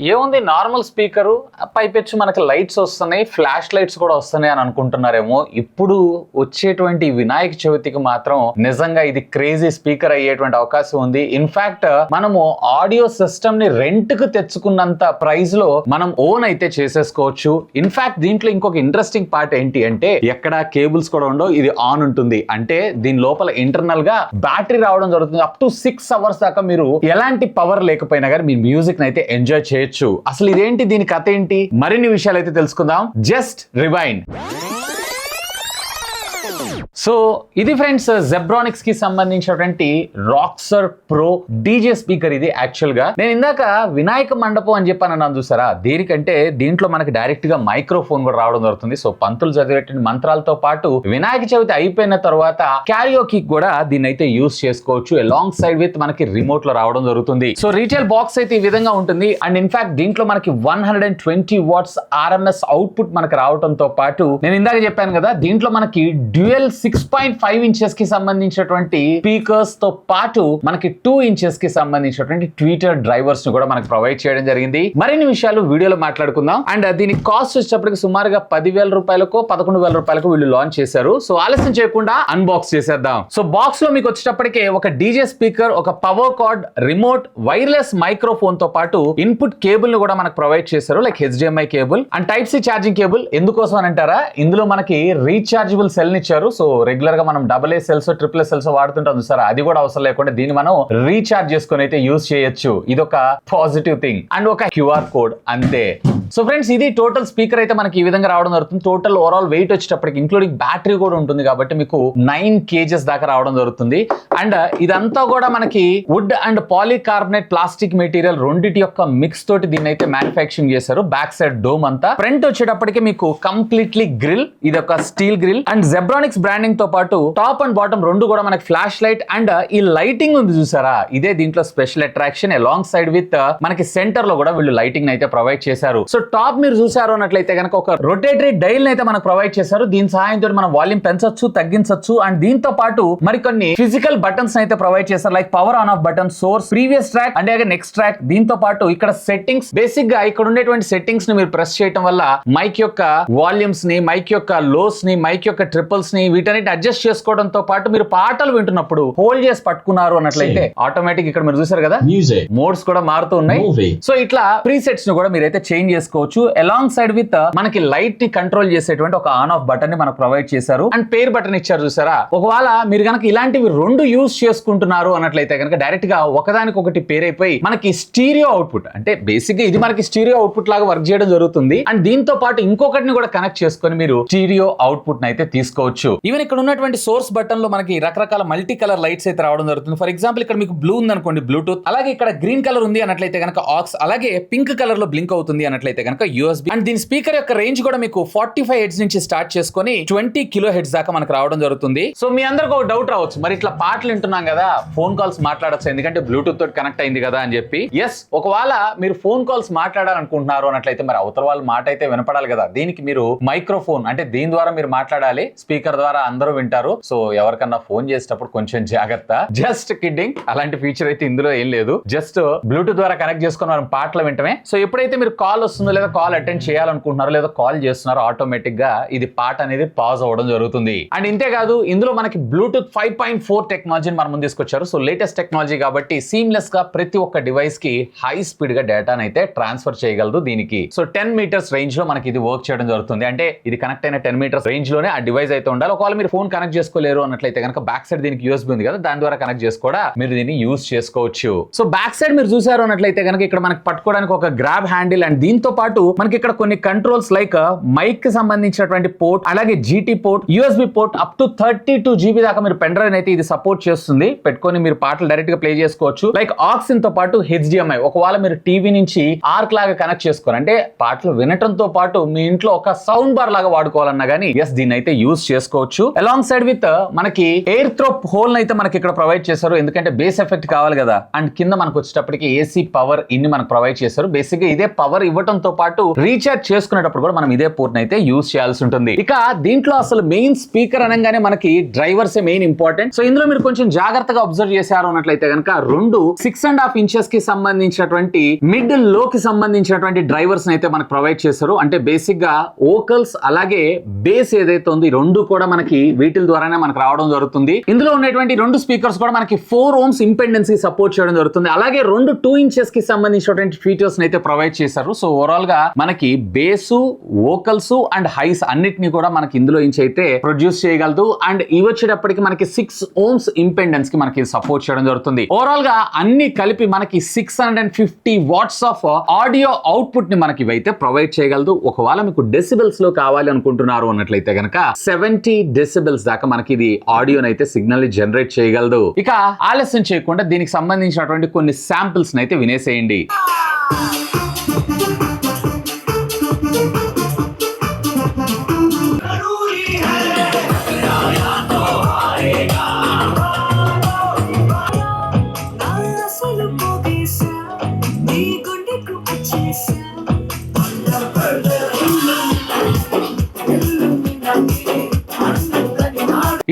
ఏముంది normal speaker పైపెచ్చు మనకి లైట్స్ వస్తున్నాయి, ఫ్లాష్ లైట్స్ కూడా వస్తున్నాయి అని అనుకుంటున్నారేమో. ఇప్పుడు వచ్చేటువంటి వినాయక చవితికి మాత్రం నిజంగా ఇది క్రేజీ స్పీకర్ అయ్యేటువంటి అవకాశం ఉంది. ఇన్ఫాక్ట్ మనము ఆడియో సిస్టమ్ ని రెంట్ కు తెచ్చుకున్నంత ప్రైస్ లో మనం ఓన్ అయితే చేసేసుకోవచ్చు. ఇన్ఫాక్ట్ దీంట్లో ఇంకొక ఇంట్రెస్టింగ్ పార్ట్ ఏంటి అంటే ఎక్కడ కేబుల్స్ కూడా ఉండవు, ఇది ఆన్ ఉంటుంది. అంటే దీని లోపల ఇంటర్నల్ గా బ్యాటరీ రావడం జరుగుతుంది. అప్ టు 6 hours దాకా మీరు ఎలాంటి పవర్ లేకపోయినా కానీ మీ మ్యూజిక్ అయితే ఎంజాయ్ చేయొచ్చు. అసలు ఇదేంటి, దీని కథ ఏంటి, మరిన్ని విషయాలు అయితే తెలుసుకుందాం. Just rewind. సో ఇది ఫ్రెండ్స్ జెబ్రానిక్స్ కి సంబంధించినటువంటి రాక్సర్ ప్రో డీజే స్పీకర్. ఇది యాక్చువల్ గా నేను ఇందాక వినాయక మండపం అని చెప్పాను అన్నాను చూసారా, దేనికంటే దీంట్లో మనకి డైరెక్ట్ గా మైక్రోఫోన్ కూడా రావడం జరుగుతుంది. సో పంతులు చదివేటువంటి మంత్రాలతో పాటు వినాయక చవితి అయిపోయిన తర్వాత క్యారియోకి కూడా దీన్ని అయితే యూస్ చేసుకోవచ్చు. అలాంగ్ సైడ్ విత్ మనకి రిమోట్ లో రావడం జరుగుతుంది. సో రీటైల్ బాక్స్ అయితే ఈ విధంగా ఉంటుంది. అండ్ ఇన్ఫాక్ట్ దీంట్లో మనకి 120 watts RMS అవుట్పుట్ మనకి రావడంతో పాటు నేను ఇందాక చెప్పాను కదా, దీంట్లో మనకి డ్యూయల్ 6.5 inches కి సంబంధించినటువంటి స్పీకర్స్ తో పాటు మనకి 2 inches కి సంబంధించినటువంటి ట్విటర్ డ్రైవర్స్ ను కూడా మనకి ప్రొవైడ్ చేయడం జరిగింది. మరిన్ని విషయాలు వీడియోలో మాట్లాడుకుందాం. అండ్ దీని కాస్ట్ వచ్చేటప్పటికి సుమారుగా 10,000 రూపాయలకు 11,000 రూపాయలకు వీళ్ళు లాంచ్ చేశారు. సో ఆలస్యం చేయకుండా అన్బాక్స్ చేసేద్దాం. సో బాక్స్ లో మీకు వచ్చేటప్పటికే ఒక డీజే స్పీకర్, ఒక power cord, remote, wireless microphone తో పాటు ఇన్పుట్ కేబుల్ ను కూడా మనకు ప్రొవైడ్ చేశారు, like HDMI cable and type C charging cable. ఎందుకోసం అని అంటారా, ఇందులో మనకి రీఛార్జబుల్ సెల్ ని ఇచ్చారు. సో రెగ్యులర్ గా మనం AA సెల్స్, ట్రిపుల్ సెల్స్ వాడుతుంటాం చూసారా, అది కూడా అవసరం లేకుండా దీన్ని మనం రీఛార్జ్ చేసుకుని అయితే యూజ్ చేయొచ్చు. ఇది ఒక పాజిటివ్ థింగ్. అండ్ ఒక QR కోడ్ అంతే. సో ఫ్రెండ్స్ ఇది టోటల్ స్పీకర్ అయితే మనకి ఈ విధంగా రావడం జరుగుతుంది. టోటల్ ఓవరాల్ వెయిట్ వచ్చేటప్పటికి ఇంక్లూడింగ్ బ్యాటరీ కూడా ఉంటుంది కాబట్టి మీకు 9 kgs దాకా రావడం జరుగుతుంది. అండ్ ఇదంతా కూడా మనకి wood and polycarbonate plastic material రెండిటి యొక్క మిక్స్ తోటి దీన్ని అయితే మ్యానుఫ్యాక్చరింగ్ చేశారు. బ్యాక్ సైడ్ డోమ్ అంతా. ఫ్రంట్ వచ్చేటప్పటికి మీకు కంప్లీట్లీ గ్రిల్, ఇది ఒక steel grill. And Zebronics branding తో పాటు టాప్ అండ్ బాటమ్ రెండు కూడా మనకి ఫ్లాష్ లైట్ అండ్ ఈ లైటింగ్ ఉంది చూసారా, ఇదే దీంట్లో special attraction. Along side with మనకి సెంటర్ లో కూడా వీళ్ళు లైటింగ్ అయితే ప్రొవైడ్ చేశారు. సో టాప్ మీరు చూసారు అన్నట్లయితే కనుక ఒక రొటేటరీ డైల్ అయితే మనకు ప్రొవైడ్ చేశారు. దీని సహాయంతో మనం వాల్యూమ్ పెంచొచ్చు, తగ్గించొచ్చు. అండ్ దీంతో పాటు మరికొన్ని ఫిజికల్ బటన్స్ అయితే ప్రొవైడ్ చేశారు, like power on off button, source, previous track and next track. దీంతో పాటు ఇక్కడ సెట్టింగ్స్, బేసిక్ గా ఇక్కడ ఉండేటువంటి సెట్టింగ్స్ ని మీరు ప్రెస్ చేయడం వల్ల మైక్ యొక్క వాల్యూమ్స్ ని, మైక్ యొక్క లోస్ ని, మైక్ యొక్క ట్రిపుల్స్ ని వీటన్నిటి అడ్జస్ట్ చేసుకోవడంతో పాటు మీరు పాటలు వింటున్నప్పుడు హోల్డ్ చేసి పట్టుకున్నారు అన్నట్లయితే ఆటోమేటిక్ ఇక్కడ మీరు చూసారు కదా మ్యూజిక్ మోడ్స్ కూడా మారుతూ ఉన్నాయి. సో ఇట్లా ప్రీసెట్స్ ని కూడా మీరైతే చేంజ్ చేసుకోవచ్చు. అలాంగ్ సైడ్ విత్ మనకి లైట్ ని కంట్రోల్ చేసేటువంటి ఒక ఆన్ ఆఫ్ బటన్ ని మనకు ప్రొవైడ్ చేశారు. అండ్ పేర్ బటన్ ఇచ్చారు చూసారా. ఒకవేళ మీరు కనుక ఇలాంటివి రెండు యూజ్ చేసుకుంటున్నారు అన్నట్లయితే కనుక డైరెక్ట్ గా ఒకదానికి ఒకటి పేర్ అయిపోయి మనకి స్టీరియో అవుట్పుట్, అంటే బేసిక్ గా ఇది మనకి స్టీరియో అవుట్పుట్ లాగా వర్క్ చేయడం జరుగుతుంది. అండ్ దీంతో పాటు ఇంకొకటిని కూడా కనెక్ట్ చేసుకొని మీరు స్టీరియో అవుట్పుట్ అయితే తీసుకోవచ్చు. ఈవెన్ ఇక్కడ ఉన్నటువంటి సోర్స్ బటన్ లో మనకి రకరకాల మల్టీ కలర్ లైట్స్ అయితే రావడం జరుగుతుంది. ఫర్ ఎగ్జాంపుల్ ఇక్కడ మీకు బ్లూ ఉంది అనుకోండి, బ్లూటూత్. అలాగే ఇక్కడ గ్రీన్ కలర్ ఉంది అన్నట్లయితే కనుక ఆక్స్, అలాగే పింక్ కలర్ లో బ్లింక్ అవుతుంది అన్నట్లయితే కనుక USB. అండ్ దీని స్పీకర్ యొక్క రేంజ్ కూడా మీకు 45 Hz నుంచి స్టార్ట్ చేసుకొని 20 kHz దాకా మనకు రావడం జరుగుతుంది. సో మీ అందరికి ఒక డౌట్ రావచ్చు, మరి ఇట్లా పాటలు వింటున్నాం కదా, ఫోన్ కాల్స్ మాట్లాడచ్చు ఎందుకంటే బ్లూటూత్ తోటి కనెక్ట్ అయింది కదా అని చెప్పి. ఎస్, ఒకవేళ మీరు ఫోన్ కాల్స్ మాట్లాడాలనుకుంటున్నారు అన్నట్లయితే మరి అవతల వాళ్ళ మాట అయితే వినపడాలి కదా. దీనికి మీరు మైక్రోఫోన్, అంటే దీని ద్వారా మీరు మాట్లాడాలి, స్పీకర్ ద్వారా అందరూ వింటారు. సో ఎవరికన్నా ఫోన్ చేసేటప్పుడు కొంచెం జాగ్రత్త. జస్ట్ కిడ్డింగ్, అలాంటి ఫీచర్ అయితే ఇందులో ఏం లేదు. జస్ట్ బ్లూటూత్ ద్వారా కనెక్ట్ చేసుకుని మనం పాటలు వింటమే. సో ఎప్పుడైతే మీరు కాల్ వస్తుందో లేదా కాల్ అటెండ్ చేయాలనుకుంటున్నారో లేదా కాల్ చేస్తున్నారో ఆటోమేటిక్ గా ఇది పాట అనేది పాజ్ అవ్వడం జరుగుతుంది. అండ్ ఇంతే కాదు, ఇందులో మనకి బ్లూటూత్ 5.4 టెక్నాలజీని మనం ముందు తీసుకొచ్చారు. సో లేటెస్ట్ టెక్నాలజీ కాబట్టి సీమ్లెస్ గా ప్రతి ఒక్క డివైస్ కి హై స్పీడ్ గా డేటాను అయితే ట్రాన్స్ఫర్ చేయగలదు దీనికి. సో 10 meters రేంజ్ లో మనకి ఇది వర్క్ చేయడం జరుగుతుంది. అంటే ఇది కనెక్ట్ అయిన 10 meters రేంజ్ లోనే ఆ డివైస్ అయితే ఉండాలి. ఒకవేళ మీరు ఫోన్ కనెక్ట్ చేసుకోలేరు అన్నట్లయితే కనుక బ్యాక్ సైడ్ దీనికి USB ఉంది కదా, దాని ద్వారా కనెక్ట్ చేసుకోవడా మీరు దీన్ని యూజ్ చేసుకోవచ్చు. సో బ్యాక్ సైడ్ మీరు చూసారు అన్నట్లయితే కనుక ఇక్కడ మనకి పట్టుకోవడానికి ఒక గ్రాబ్ హ్యాండిల్ అండ్ దీంతో పాటు మనకి ఇక్కడ కొన్ని కంట్రోల్స్ లైక్ మైక్ కి సంబంధించినటువంటి పోర్ట్, అలాగే GT port, USB port, up to 32 GB దాకా మీరు పెన్ డ్రైవ్ అయితే ఇది సపోర్ట్ చేస్తుంది. పెట్టుకొని మీరు పాటలు డైరెక్ట్ గా ప్లే చేసుకోవచ్చు. లైక్ ఆక్సిన్ తో పాటు HDMI. ఒకవేళ మీరు టీవీ నుంచి ఆర్క్ లాగా కనెక్ట్ చేసుకోరు, అంటే పాటలు వినటంతో పాటు మీ ఇంట్లో ఒక సౌండ్ బార్ లాగా వాడుకోవాలన్నా గానీ ఎస్ దీన్ని అయితే యూజ్ చేసుకోవచ్చు. అలాంగ్ సైడ్ విత్ మనకి ఎయిర్ త్రోప్ హోల్ అయితే మనకి ఇక్కడ ప్రొవైడ్ చేశారు, ఎందుకంటే బేస్ ఎఫెక్ట్ కావాలి కదా. అండ్ కింద మనకు వచ్చేటప్పటికి AC పవర్ ఇన్ని మనకు ప్రొవైడ్ చేశారు. బేసిక్ గా ఇదే పవర్ ఇవ్వటం తీసుకోవడంతో పాటు రీఛార్జ్ చేసుకునేటప్పుడు కూడా మనం ఇదే పోర్ట్ అయితే యూజ్ చేయాల్సి ఉంటుంది. ఇక దీంట్లో అసలు మెయిన్ స్పీకర్ అనగానే మనకి డ్రైవర్స్ మెయిన్ ఇంపార్టెంట్. సో ఇందులో మీరు కొంచెం జాగ్రత్తగా అబ్జర్వ్ చేశారు అన్నట్లయితే కనుక రెండు 6.5 ఇంచెస్ కి సంబంధించినటువంటి మిడ్ లో కి సంబంధించినటువంటి డ్రైవర్స్ అయితే మనకు ప్రొవైడ్ చేశారు. అంటే బేసిక్ గా వోకల్స్ అలాగే బేస్ ఏదైతే ఉంది రెండు కూడా మనకి వీటిల ద్వారానే మనకు రావడం జరుగుతుంది. ఇందులో ఉన్నటువంటి రెండు స్పీకర్స్ కూడా మనకి 4 ohms ఇంపెండెన్స్ కి సపోర్ట్ చేయడం జరుగుతుంది. అలాగే రెండు 2 ఇంచెస్ కి సంబంధించినటువంటి ఫీచర్స్ అయితే ప్రొవైడ్ చేశారు. సో ఓవరాల్ గా మనకి బేసు, వోకల్స్ అండ్ హైస్ అన్నిటిని కూడా మనకి ఇందులో నుంచి అయితే ప్రొడ్యూస్ చేయగలదు. అండ్ ఇవి వచ్చేటప్పటికి మనకి 6 ohms ఇంపెండెన్స్ కి మనకి సపోర్ట్ చేయడం జరుగుతుంది. ఓవరాల్ గా అన్ని కలిపి మనకి 650 వాట్స్ ఆఫ్ ఆడియో అవుట్పుట్ ని మనకి ఇవైతే ప్రొవైడ్ చేయగలదు. ఒకవేళ మీకు డెసిబెల్స్ లో కావాలి అనుకుంటున్నారు అన్నట్లయితే కనుక 70 డెసిబెల్స్ దాకా మనకి ఇది ఆడియోని అయితే సిగ్నల్ ని జనరేట్ చేయగలదు. ఇక ఆలస్యం చేయకుండా దీనికి సంబంధించినటువంటి కొన్ని శాంపిల్స్ అయితే వినేసేయండి.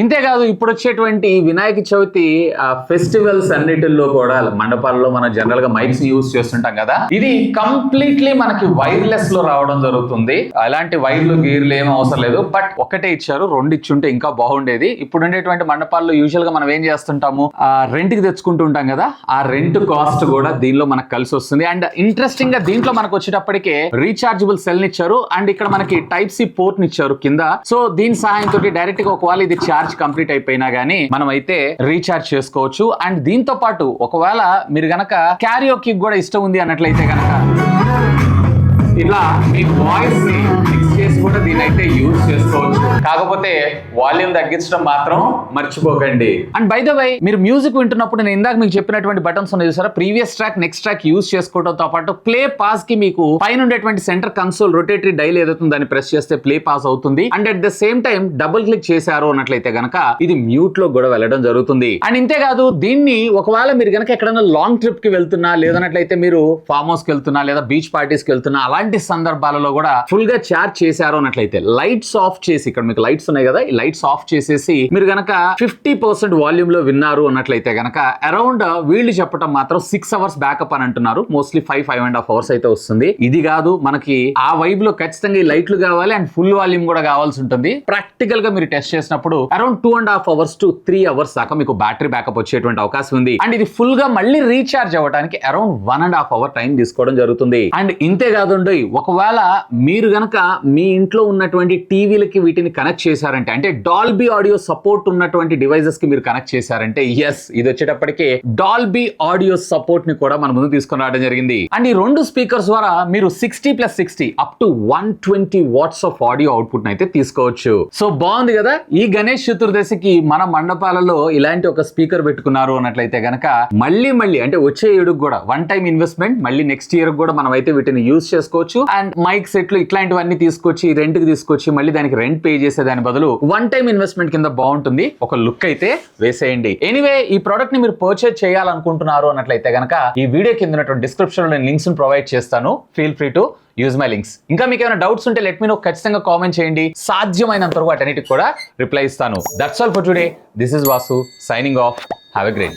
ఇంతేకాదు ఇప్పుడు వచ్చేటువంటి వినాయక చవితి ఫెస్టివల్స్ అన్నిటిల్లో కూడా మండపాల్లో మనం జనరల్ గా మైక్స్ యూజ్ చేస్తుంటాం కదా, ఇది కంప్లీట్లీ మనకి వైర్లెస్ లో రావడం జరుగుతుంది. అలాంటి వైర్లు గీర్లు ఏమీ అవసరం లేదు. బట్ ఒకటే ఇచ్చారు, రెండు ఇచ్చుంటే ఇంకా బాగుండేది. ఇప్పుడు ఉండేటువంటి మండపాల్లో యూజువల్ గా మనం ఏం చేస్తుంటాము, రెంట్ కి తెచ్చుకుంటూ ఉంటాం కదా, ఆ రెంట్ కాస్ట్ కూడా దీనిలో మనకు కలిసి వస్తుంది. అండ్ ఇంట్రెస్టింగ్ గా దీంట్లో మనకు వచ్చేటప్పటికే రీచార్జబుల్ సెల్ ని ఇచ్చారు. అండ్ ఇక్కడ మనకి టైప్ సి పోర్ట్ ని ఇచ్చారు కింద. సో దీని సహాయంతో డైరెక్ట్ గా ఒకవేళ ఇది ఛార్జ్ కంప్లీట్ అయిపోయినా గానీ మనం అయితే రీఛార్జ్ చేసుకోవచ్చు. అండ్ దీంతో పాటు ఒకవేళ మీరు గనక క్యారియోకి కూడా ఇష్టం ఉంది అన్నట్లయితే గనక ఇలా మీ వాయిస్ ని మిక్స్ చేసి కూడా దీని అయితే యూజ్ చేసుకోవచ్చు. కాకపోతే వాల్యూమ్ తగ్గించడం మాత్రం మర్చిపోకండి. అండ్ బై ద వే మీరు మ్యూజిక్ వింటున్నప్పుడు నేను ఇందాక మీకు చెప్పినటువంటి బటన్స్ ఉన్నాయి చూసారా, previous track next track use చేసుకోవడంతో పాటు ప్లే పాస్ కి మీకు పైన ఉండేటువంటి సెంటర్ కన్సోల్ రొటేటరీ డైల్ ఏదైతే దాన్ని ప్రెస్ చేస్తే ప్లే పాస్ అవుతుంది. And at the same time double click చేశారు అన్నట్లయితే గనక ఇది మ్యూట్ లో కూడా వెళ్ళడం జరుగుతుంది. అండ్ ఇంతేకాదు దీన్ని ఒకవేళ మీరు గనక ఎక్కడైనా లాంగ్ ట్రిప్ కి వెళ్తున్నా, లేదన్నట్లయితే మీరు ఫార్మ్ హౌస్ కి వెళ్తున్నా, లేదా బీచ్ పార్టీస్ కి వెళ్తున్నా, అలాంటి సందర్భాలలో కూడా ఫుల్ గా చార్జ్ చేశారు అన్నట్లయితే లైట్స్ ఆఫ్ చేసి, ఇక్కడ మీకు లైట్స్ ఉన్నాయి కదా, ఈ లైట్స్ ఆఫ్ చేసేసి మీరు గనక 50% వాల్యూమ్ లో విన్నారు అన్నట్లయితే గనక అరౌండ్ వీళ్ళు చెప్పడం మాత్రం 6 hours బ్యాకప్ అని అంటున్నారు. మోస్ట్లీ 5.5 hours అయితే వస్తుంది. ఇది కాదు మనకి ఆ వైబ్ లో ఖచ్చితంగా ఈ లైట్లు కావాలి అండ్ ఫుల్ వాల్యూమ్ కూడా కావాల్సి ఉంటుంది. ప్రాక్టికల్ గా మీరు టెస్ట్ చేసినప్పుడు అరౌండ్ 2.5 hours to 3 hours దాకా మీకు బ్యాటరీ బ్యాకప్ వచ్చేటువంటి అవకాశం ఉంది. అండ్ ఇది ఫుల్ గా మళ్ళీ రీఛార్జ్ అవ్వడానికి అరౌండ్ 1.5 hour టైం తీసుకోవడం జరుగుతుంది. అండ్ ఇంతే కాదు, ఒకవేళ మీరు గనక మీ ఇంట్లో ఉన్నటువంటి టీవీలకి వీటిని కనెక్ట్ చేశారంటే, అంటే డాల్బీ ఆడియో సపోర్ట్ ఉన్నటువంటి డివైసెస్ కి మీరు కనెక్ట్ చేశారంటే, ఎస్ ఇది వచ్చేటప్పటికే డాల్బీ ఆడియో సపోర్ట్ ని కూడా మన ముందు తీసుకొని రావడం జరిగింది. అండ్ ఈ రెండు స్పీకర్స్ ద్వారా మీరు 60+60 up to 120 watts of audio output అయితే తీసుకోవచ్చు. సో బాగుంది కదా. ఈ గణేష్ చతుర్దశికి మన మండపాలలో ఇలాంటి ఒక స్పీకర్ పెట్టుకున్నారు అన్నట్లయితే గనక మళ్ళీ అంటే వచ్చే ఏడుకు కూడా వన్ టైం ఇన్వెస్ట్మెంట్, మళ్ళీ నెక్స్ట్ ఇయర్ కూడా మనం అయితే వీటిని యూజ్ చేసుకోవచ్చు. అండ్ మైక్ సెట్లు ఇట్లాంటివన్నీ తీసుకొచ్చి రెంట్ కి తీసుకొచ్చి మళ్ళీ దానికి రెంట్ పే చేసే దాని బదులు వన్ టైం ఇన్వెస్ట్మెంట్ కింద బాగుంటుంది. ఒక లుక్ అయితే వేసేయండి. ఎనీవే ఈ ప్రోడక్ట్ ని మీరు పర్చేజ్ చేయాలనుకుంటున్నారు అన్నట్లయితే గనక ఈ వీడియో కింద ఉన్నటువంటి డిస్క్రిప్షన్ లో నేను లింక్స్ ప్రొవైడ్ చేస్తాను. Feel free to use my links. ఇంకా మీకు ఏమైనా డౌట్స్ ఉంటే లెట్ మీ నో, ఖచ్చితంగా కామెంట్ చేయండి. సాధ్యమైనంత వరకు వాటన్నిటికి కూడా రిప్లై ఇస్తాను. That's all for today. This is Vasu signing off. Have a great day.